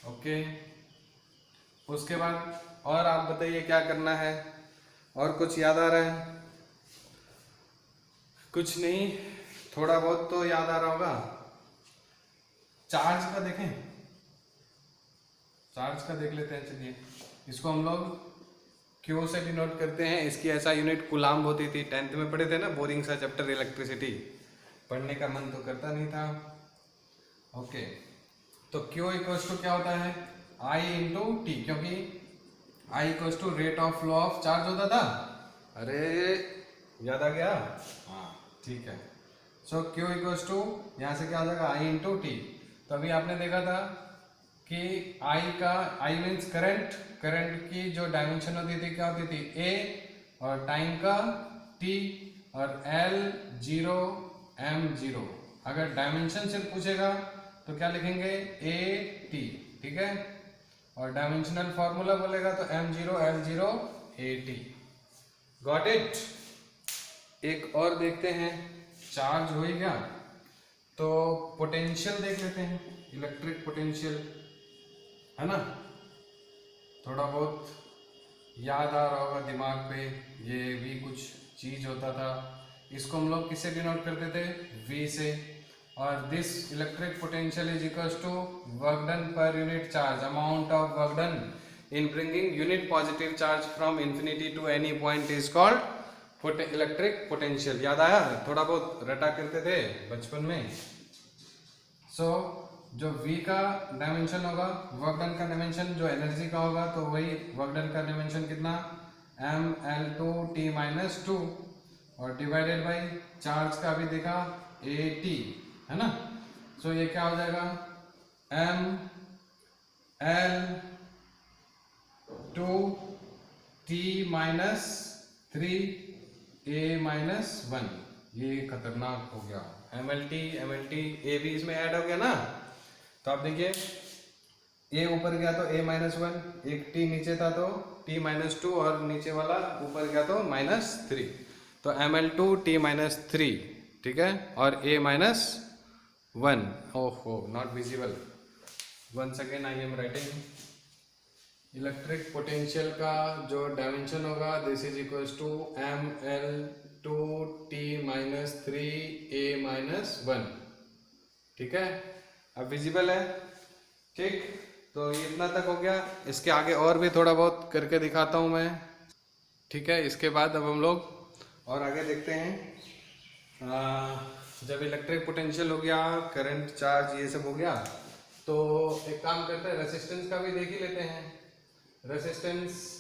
ओके, उसके बाद और आप बताइए क्या करना है? और कुछ याद आ रहा है? कुछ नहीं, थोड़ा बहुत तो याद आ रहा होगा। चार्ज का देखें, चार्ज का देख लेते हैं। चलिए, इसको हम लोग क्यू से डिनोट करते हैं। इसकी ऐसा यूनिट कूलाम्ब होती थी, 10th में पढ़े थे ना, बोरिंग सा चैप्टर इलेक्ट्रिसिटी, पढ़ने का मन तो करता नहीं था। ओके, तो Q इक्वल्स टू क्या होता है? I इंटू टी, क्योंकि I equals to rate of flow of charge होता था। अरे याद आ गया? हाँ, ठीक है। सो Q इक्वल्स टू, यहाँ से क्या हो जाएगा? I into T. तो अभी आपने देखा था कि I मीन्स करंट, करंट की जो डायमेंशन होती थी क्या होती थी? A, और टाइम का T, और L 0 M 0। अगर डायमेंशन सिर्फ पूछेगा तो क्या लिखेंगे? AT। ठीक है, और डायमेंशनल फॉर्मूला बोलेगा तो M0 L0 AT। Got it. एक और देखते हैं, चार्ज हो ही गया तो पोटेंशियल देख लेते हैं, इलेक्ट्रिक पोटेंशियल, है ना, थोड़ा बहुत याद आ रहा होगा दिमाग पे, ये भी कुछ चीज होता था। इसको हम लोग किससे डिनोट करते थे? V से। और this electric potential is equals to work done per unit charge, amount of work done in bringing unit positive charge from infinity to any point is called electric potential. याद आया? थोड़ा बहुत रटा करते थे बचपन में। सो जो V का डायमेंशन होगा, वर्क डन का डायमेंशन जो एनर्जी का होगा, तो वही वर्क डन का डायमेंशन कितना? ml2T-2, और डिवाइडेड बाई चार्ज का भी देखा AT, है ना। सो ये क्या हो जाएगा? ml2T-3A-1। ये खतरनाक हो गया। MLT A भी इसमें ऐड हो गया ना। तो आप देखिए, A ऊपर गया तो A-1, एक T नीचे था तो T-2, और नीचे वाला ऊपर गया तो -3, तो ml2T-3, ठीक है, और A-1। ओहो, not visible. Once again I am writing. Electric potential का जो डायमेंशन होगा, this is equals to ml2T-3A-1। ठीक है, अब विजिबल है? ठीक, तो ये इतना तक हो गया। इसके आगे और भी थोड़ा बहुत करके दिखाता हूँ मैं। ठीक है, इसके बाद अब हम लोग और आगे देखते हैं। जब इलेक्ट्रिक पोटेंशियल हो गया, करंट, चार्ज, ये सब हो गया, तो एक काम करते हैं, रेसिस्टेंस का भी देख ही लेते हैं। रेसिस्टेंस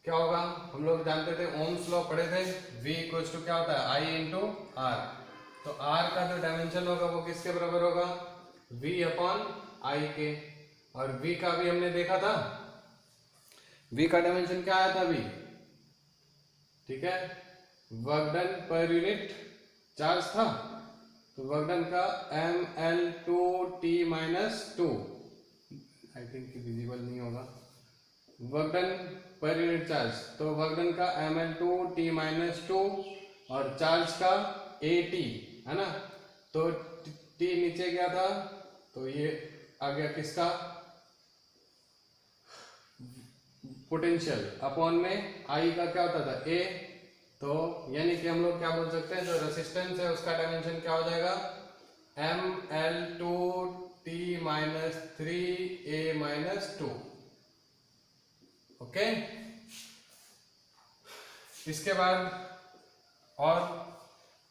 क्या होगा, हम लोग जानते थे, ओम्स लॉ पढ़े थे, V इक्वल्स टू क्या होता है, I इंटू आर। तो R का जो डायमेंशन होगा वो किसके बराबर होगा, V अपॉन I के। और V का भी हमने देखा था, V का डायमेंशन क्या आया था अभी, ठीक है, work done per unit charge था। तो वर्क डन का ml2t minus 2, I think visible नहीं होगा, work done per unit charge, तो वर्क डन का ml2t माइनस 2 और चार्ज का at, है ना। तो t नीचे गया था, तो ये आ गया किसका, पोटेंशियल, अपॉन में I का क्या होता था, a। तो यानी कि हम लोग क्या बोल सकते हैं, जो रेसिस्टेंस है उसका डायमेंशन क्या हो जाएगा, ml2t minus 3a minus 2। Okay, इसके बाद और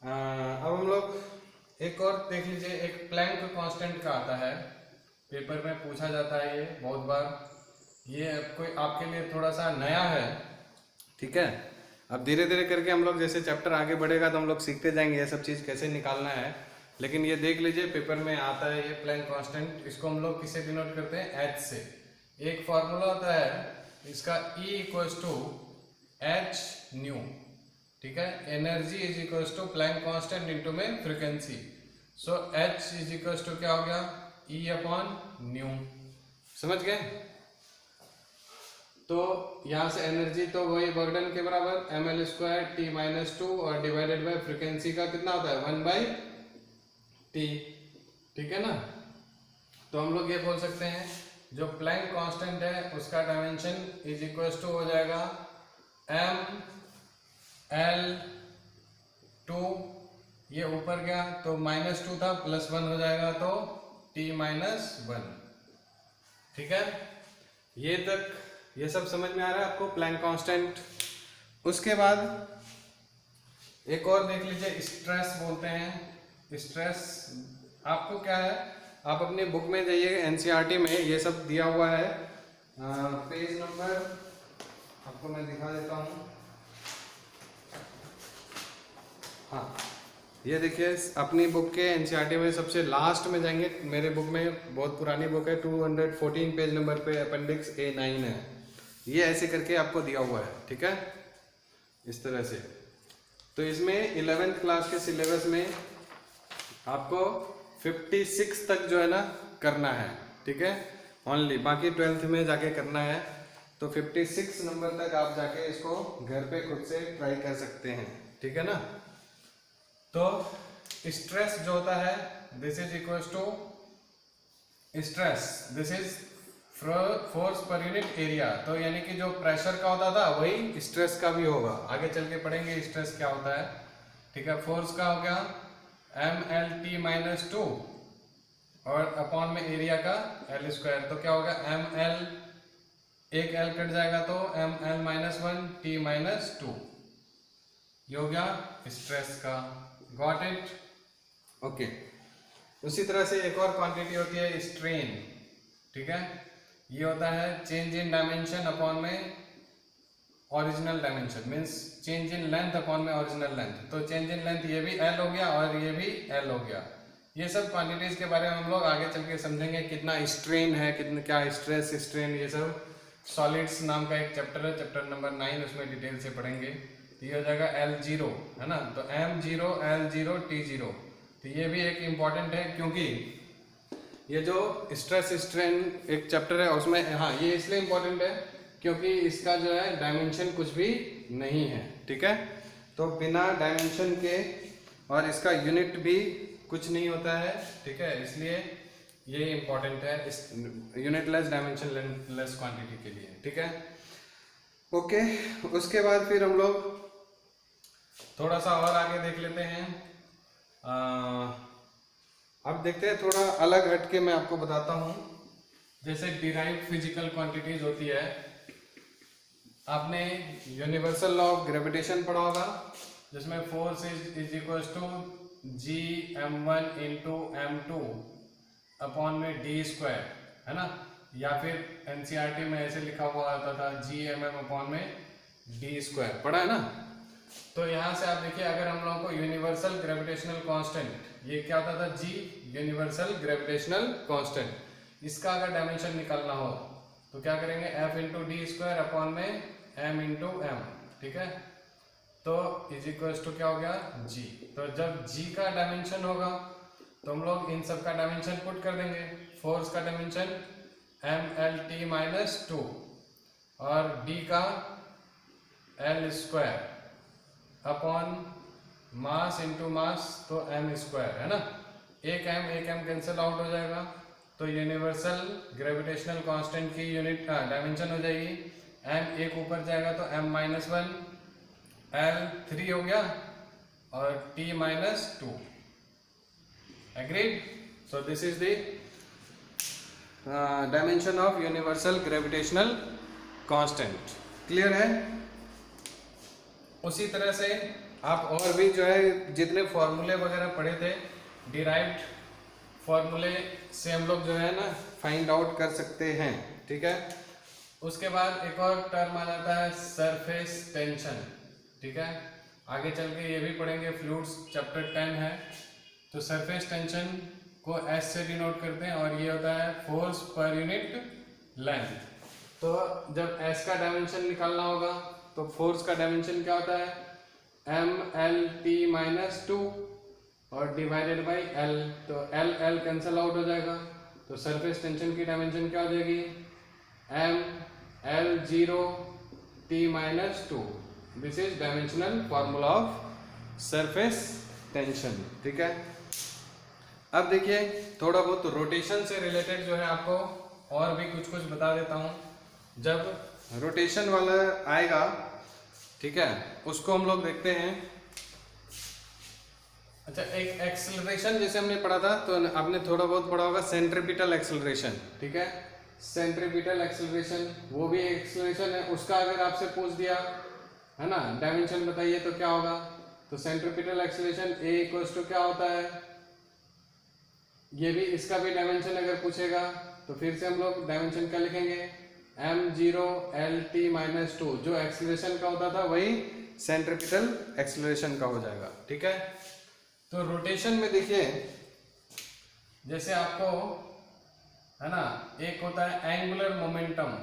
अब हम लोग एक और देख लीजिए, एक प्लैंक कांस्टेंट का आता है, पेपर में पूछा जाता है ये बहुत बार। ये कोई आपके लिए थोड़ा सा नया है, ठीक है। अब धीरे धीरे करके हम लोग जैसे चैप्टर आगे बढ़ेगा तो हम लोग सीखते जाएंगे ये सब चीज़ कैसे निकालना है। लेकिन ये देख लीजिए, पेपर में आता है ये प्लैंक कांस्टेंट। इसको हम लोग किससे डिनोट करते हैं, H से। एक फॉर्मूला होता है इसका, E equals to H nu, ठीक है। Energy is equals to Planck constant into में frequency. So H is equals to क्या हो गया, E अपॉन न्यू। समझ गए। तो यहाँ से एनर्जी तो वही वर्क डन के बराबर ml स्क्वायर t माइनस 2 और डिवाइडेड बाय फ्रीक्वेंसी का कितना होता है, 1/t, ठीक है ना। तो हम लोग ये बोल सकते हैं, जो प्लैंक कांस्टेंट है उसका डायमेंशन इज इक्वल्स टू हो जाएगा ml2, ये ऊपर गया तो -2 था, +1 हो जाएगा तो t माइनस 1, ठीक है। ये तक ये सब समझ में आ रहा है आपको, प्लैंक कांस्टेंट। उसके बाद एक और देख लीजिए, स्ट्रेस बोलते हैं। स्ट्रेस आपको क्या है, आप अपनी बुक में जाइए, एनसीईआरटी में ये सब दिया हुआ है। पेज नंबर आपको मैं दिखा देता हूँ। हाँ, ये देखिए अपनी बुक के एनसीईआरटी में सबसे लास्ट में जाएंगे। मेरे बुक में बहुत पुरानी बुक है, 214 पेज नंबर पे अपेंडिक्स A9 है। ये ऐसे करके आपको दिया हुआ है, ठीक है, इस तरह से। तो इसमें 11th क्लास के सिलेबस में आपको 56 तक जो है ना करना है, ठीक है, ओनली। बाकी 12th में जाके करना है। तो 56 नंबर तक आप जाके इसको घर पे खुद से ट्राई कर सकते हैं, ठीक है ना। तो स्ट्रेस जो होता है, this is equals to stress, this is force per unit area. तो यानी कि जो प्रेशर का होता था वही स्ट्रेस का भी होगा। आगे चल के पढ़ेंगे स्ट्रेस क्या होता है, ठीक है। फोर्स का हो गया mlt माइनस 2 और अपॉन में एरिया का l स्क्वायर। तो क्या होगा, ml, एक l कट जाएगा तो ml माइनस 1 t माइनस 2, ये हो गया स्ट्रेस का। Got it, okay. उसी तरह से एक और क्वांटिटी होती है स्ट्रेन, ठीक है। ये होता है चेंज इन डायमेंशन अपॉन में original dimension, means change in length upon में ओरिजिनल लेंथ। तो चेंज इन लेंथ ये भी L हो गया और ये भी L हो गया। ये सब क्वांटिटीज के बारे में हम लोग आगे चल के समझेंगे, कितना स्ट्रेन है, कितना क्या स्ट्रेस, स्ट्रेन, ये सब। सॉलिड्स नाम का एक चैप्टर है, चैप्टर नंबर 9, उसमें डिटेल से पढ़ेंगे। तो ये हो जाएगा L0, है ना। तो M0, L0, T0। तो ये भी एक इम्पॉर्टेंट है, क्योंकि ये जो स्ट्रेस स्ट्रेन एक चैप्टर है उसमें, हाँ, ये इसलिए इम्पोर्टेंट है क्योंकि इसका जो है डायमेंशन कुछ भी नहीं है, ठीक है। तो बिना डायमेंशन के और इसका यूनिट भी कुछ नहीं होता है, ठीक है, इसलिए ये इम्पोर्टेंट है इस यूनिटलेस डायमेंशन लेस क्वांटिटी के लिए, ठीक है। ओके, उसके बाद फिर हम लोग थोड़ा सा और आगे देख लेते हैं। अब देखते हैं, थोड़ा अलग हट के मैं आपको बताता हूँ। जैसे डिराइव्ड फिजिकल क्वांटिटीज होती है, आपने यूनिवर्सल लॉ ऑफ ग्रेविटेशन पढ़ा होगा, जिसमें force is equal to Gm1 into M2 upon में डी स्क्वायर, है ना, या फिर एनसीईआरटी में ऐसे लिखा हुआ आता था Gmm अपॉन में डी स्क्वायर, पढ़ा है ना। तो यहाँ से आप देखिए, अगर हम लोगों को यूनिवर्सल ग्रेविटेशनल कांस्टेंट, ये क्या होता था, G यूनिवर्सल ग्रेविटेशनल कांस्टेंट, इसका अगर डायमेंशन निकालना हो तो क्या करेंगे, F into D square upon में M इंटू एम, ठीक है। तो इज इक्वल टू क्या हो गया, G। तो जब G का डायमेंशन होगा तो हम लोग इन सब का डायमेंशन पुट कर देंगे। फोर्स का डायमेंशन MLT माइनस 2 और D का L square upon mass into mass, तो M स्क्वायर, है ना। एक M कैंसिल आउट हो जाएगा, तो यूनिवर्सल ग्रेविटेशनल कांस्टेंट की यूनिट डायमेंशन हो जाएगी, M एक ऊपर जाएगा तो M माइनस 1, L 3 हो गया और T minus 2। Agreed. So this is the dimension of universal gravitational constant. Clear है। उसी तरह से आप और भी जो है जितने फॉर्मूले वगैरह पढ़े थे, डिराइव्ड फॉर्मूले से हम लोग जो है ना फाइंड आउट कर सकते हैं, ठीक है। उसके बाद एक और टर्म आ जाता है सरफेस टेंशन, ठीक है। आगे चल के ये भी पढ़ेंगे, फ्लूइड्स चैप्टर 10 है। तो सरफेस टेंशन को S से डिनोट करते हैं और ये होता है फोर्स पर यूनिट लेंथ। तो जब S का डायमेंशन निकालना होगा तो फोर्स का डायमेंशन क्या होता है, MLT माइनस 2 और डिवाइडेड बाई L, तो L कैंसिल आउट हो जाएगा, तो सरफेस टेंशन की डायमेंशन क्या हो जाएगी, ML0T minus 2। This is dimensional formula of surface tension, ठीक है। अब देखिए थोड़ा बहुत रोटेशन से रिलेटेड जो है आपको और भी कुछ कुछ बता देता हूँ। जब रोटेशन वाला आएगा, ठीक है, उसको हम लोग देखते हैं। अच्छा, एक एक्सेलरेशन जैसे हमने पढ़ा था, तो आपने थोड़ा बहुत पढ़ा होगा सेंट्रीपिटल एक्सेलरेशन, ठीक है। सेंट्रीपिटल एक्सेलरेशन वो भी एक्सेलरेशन है, उसका अगर आपसे पूछ दिया है ना, डायमेंशन बताइए तो क्या होगा, तो centripetal acceleration A equals to क्या होता है, ये भी इसका भी डायमेंशन अगर पूछेगा तो फिर से हम लोग डायमेंशन क्या लिखेंगे, M0LT माइनस 2, जो एक्सेलरेशन का होता था वही सेंट्रीपिटल एक्सेलरेशन का हो जाएगा, ठीक है। तो रोटेशन में देखिए, जैसे आपको है ना, एक होता है एंगुलर मोमेंटम,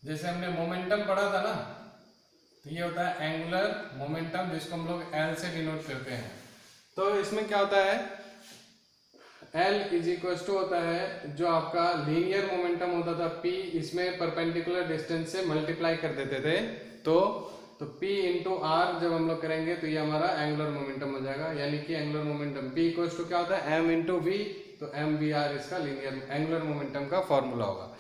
जैसे हमने मोमेंटम पढ़ा था ना, तो ये होता है एंगुलर मोमेंटम, जिसको हम लोग L से डिनोट करते हैं। तो इसमें क्या होता है, L इज इक्वल टू होता है जो आपका लीनियर मोमेंटम होता था P, इसमें परपेंडिकुलर डिस्टेंस से मल्टीप्लाई कर देते थे, तो P इंटू R जब हम लोग करेंगे तो ये हमारा एंगुलर मोमेंटम हो जाएगा। यानी कि angular momentum P equal to क्या होता है, M इंटू V, तो MVR इसका लीनियर एंगुलर मोमेंटम का फॉर्मूला होगा।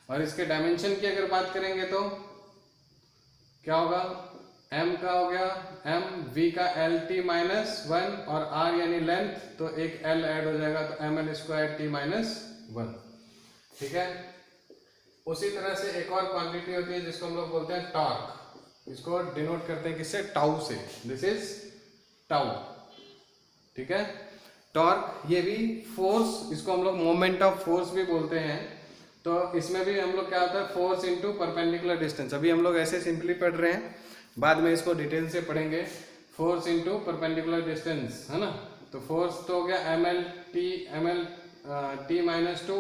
और इसके डायमेंशन की अगर बात करेंगे तो क्या होगा, M का हो गया M, V का LT माइनस 1 और R यानी लेंथ, तो एक L ऐड हो जाएगा, तो ML स्क्वायर T माइनस 1, ठीक है। उसी तरह से एक और क्वांटिटी होती है जिसको हम लोग बोलते हैं टॉर्क, इसको डिनोट करते हैं किससे, टाउ से, दिस इज टाउ, ठीक है। टॉर्क ये भी फोर्स, इसको हम लोग मोमेंट ऑफ फोर्स भी बोलते हैं। तो इसमें भी हम लोग क्या होता है, फोर्स इंटू परपेंडिकुलर डिस्टेंस, अभी हम लोग ऐसे सिंपली पढ़ रहे हैं, बाद में इसको डिटेल से पढ़ेंगे। फोर्स इंटू परपेंडिकुलर डिस्टेंस, है ना, तो फोर्स तो हो गया ML T माइनस 2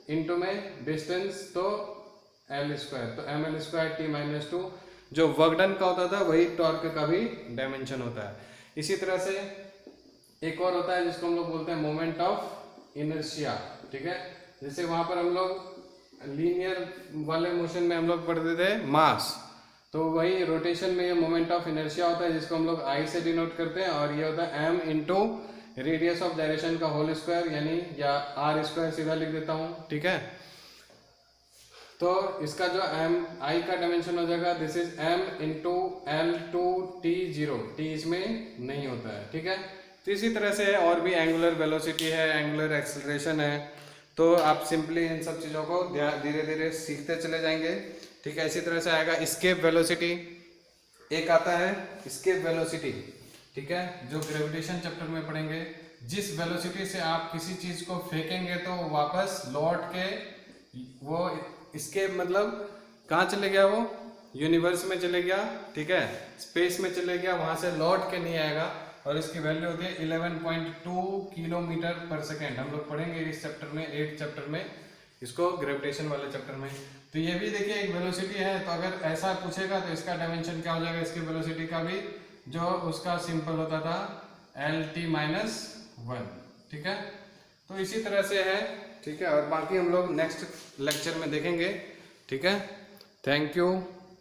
इंटू में डिस्टेंस तो L स्क्वायर, तो ML स्क्वायर T माइनस 2। जो वर्क डन का होता था वही टॉर्क का भी डायमेंशन होता है। इसी तरह से एक और होता है जिसको हम लोग बोलते हैं मोमेंट ऑफ इनर्शिया, ठीक है। जैसे वहां पर हम लोग लीनियर वाले मोशन में हम लोग पढ़ते थे मास, तो वही रोटेशन में ये मोमेंट ऑफ इनर्शिया होता है जिसको हम लोग I से डिनोट करते हैं, और ये होता है M into radius of direction का होल स्क्वायर, यानी या R स्क्वायर सीधा लिख देता हूँ, ठीक है। तो इसका जो I का डायमेंशन हो जाएगा, this is M into L2T0, T इसमें नहीं होता है, ठीक है। तो इसी तरह से और भी एंगुलर वेलोसिटी है, एंगुलर एक्सेलरेशन है, तो आप सिंपली इन सब चीज़ों को धीरे धीरे सीखते चले जाएंगे। ठीक है, इसी तरह से आएगा स्केप वेलोसिटी, एक आता है स्केप वेलोसिटी। ठीक है, जो ग्रेविटेशन चैप्टर में पढ़ेंगे, जिस वेलोसिटी से आप किसी चीज को फेंकेंगे तो वापस लौट के वो स्केप मतलब कहाँ चले गया, वो यूनिवर्स में चले गया। ठीक है, स्पेस में चले गया, वहां से लौट के नहीं आएगा। और इसकी वैल्यू होती है 11.2 किलोमीटर पर सेकेंड। हम लोग पढ़ेंगे इस चैप्टर में, 8 चैप्टर में इसको, ग्रेविटेशन वाले चैप्टर में। तो ये भी देखिए एक वेलोसिटी है। तो अगर ऐसा पूछेगा तो इसका डायमेंशन क्या हो जाएगा, इसकी वेलोसिटी का भी, जो उसका सिंपल होता था LT-1। ठीक है, तो इसी तरह से है। ठीक है, और बाकी हम लोग नेक्स्ट लेक्चर में देखेंगे। ठीक है, थैंक यू।